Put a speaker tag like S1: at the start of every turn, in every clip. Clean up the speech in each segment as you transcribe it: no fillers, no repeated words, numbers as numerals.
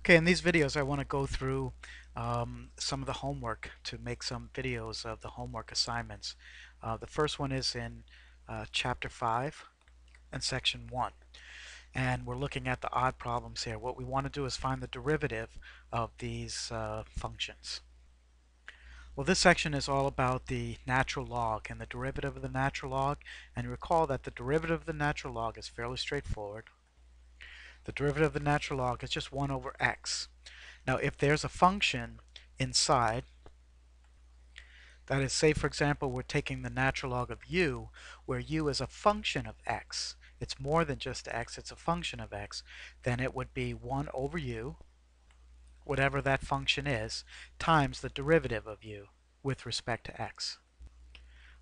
S1: Okay, in these videos I want to go through some of the homework to make some videos of the homework assignments. The first one is in Chapter 5 and Section 1. And we're looking at the odd problems here. What we want to do is find the derivative of these functions. Well, this section is all about the natural log and the derivative of the natural log. And recall that the derivative of the natural log is fairly straightforward. The derivative of the natural log is just 1 over x. Now, if there's a function inside, that is, say for example we're taking the natural log of u, where u is a function of x, it's more than just x, it's a function of x, then it would be 1 over u, whatever that function is, times the derivative of u with respect to x.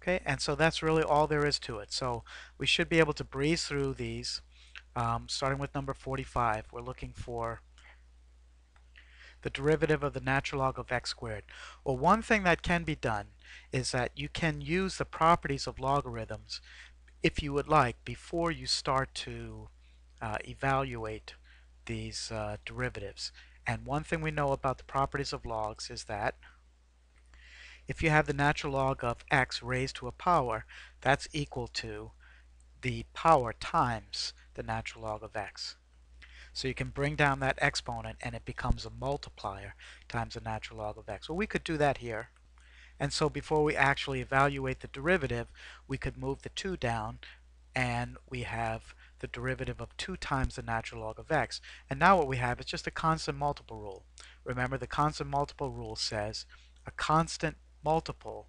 S1: Okay, and so that's really all there is to it. So we should be able to breeze through these. Starting with number 45, we're looking for the derivative of the natural log of x squared. Well, one thing that can be done is that you can use the properties of logarithms, if you would like, before you start to evaluate these derivatives. And one thing we know about the properties of logs is that if you have the natural log of x raised to a power, that's equal to the power times the natural log of x. So you can bring down that exponent and it becomes a multiplier times the natural log of x. Well, we could do that here. And so before we actually evaluate the derivative, we could move the 2 down and we have the derivative of 2 times the natural log of x. And now what we have is just a constant multiple rule. Remember, the constant multiple rule says a constant multiple,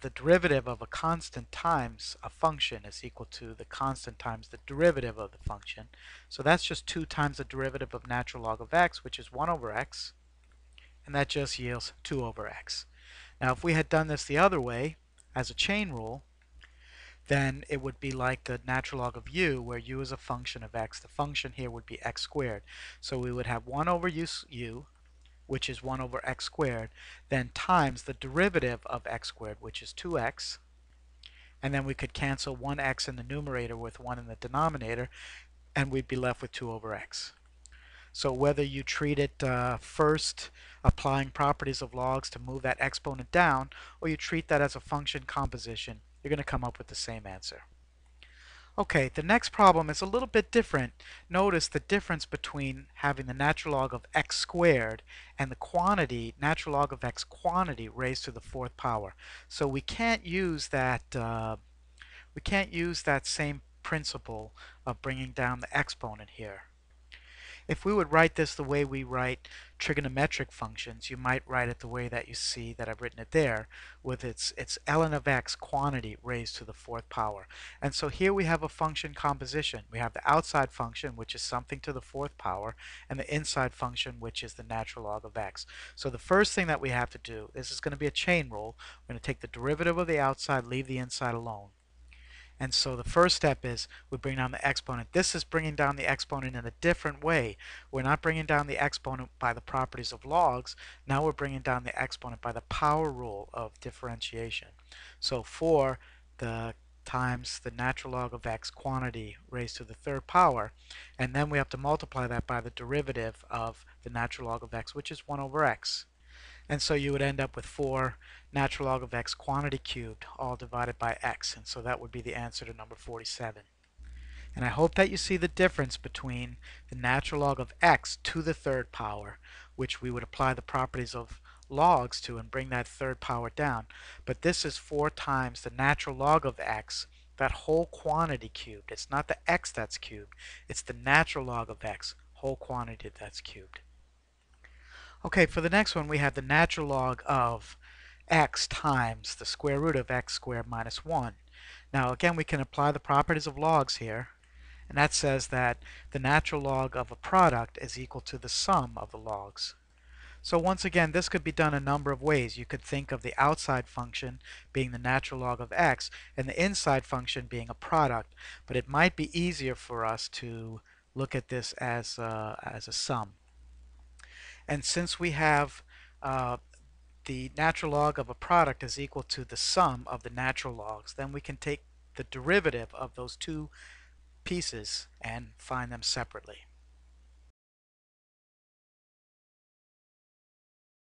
S1: the derivative of a constant times a function is equal to the constant times the derivative of the function. So that's just 2 times the derivative of natural log of x, which is 1 over x, and that just yields 2 over x. Now if we had done this the other way, as a chain rule, then it would be like the natural log of u, where u is a function of x. The function here would be x squared. So we would have 1 over u, which is 1 over x squared, then times the derivative of x squared, which is 2x, and then we could cancel 1x in the numerator with 1 in the denominator, and we'd be left with 2 over x. So whether you treat it first applying properties of logs to move that exponent down, or you treat that as a function composition, you're going to come up with the same answer. Okay, the next problem is a little bit different. Notice the difference between having the natural log of x squared and the quantity, natural log of x quantity raised to the 4th power. So we can't use that same principle of bringing down the exponent here. If we would write this the way we write trigonometric functions, you might write it the way that you see that I've written it there, with its ln of x quantity raised to the 4th power. And so here we have a function composition. We have the outside function, which is something to the 4th power, and the inside function, which is the natural log of x. So the first thing that we have to do, this is going to be a chain rule. We're going to take the derivative of the outside, leave the inside alone. And so the first step is we bring down the exponent. This is bringing down the exponent in a different way. We're not bringing down the exponent by the properties of logs. Now we're bringing down the exponent by the power rule of differentiation. So 4 times the natural log of x quantity raised to the 3rd power, and then we have to multiply that by the derivative of the natural log of x, which is 1 over x. And so you would end up with 4 natural log of x quantity cubed, all divided by x. And so that would be the answer to number 47. And I hope that you see the difference between the natural log of x to the 3rd power, which we would apply the properties of logs to and bring that 3rd power down. But this is 4 times the natural log of x, that whole quantity cubed. It's not the x that's cubed, it's the natural log of x, whole quantity that's cubed. Okay, for the next one we have the natural log of x times the square root of x squared minus 1. Now again, we can apply the properties of logs here, and that says that the natural log of a product is equal to the sum of the logs. So once again, this could be done a number of ways. You could think of the outside function being the natural log of x and the inside function being a product, but it might be easier for us to look at this as a sum. And since we have the natural log of a product is equal to the sum of the natural logs, then we can take the derivative of those two pieces and find them separately.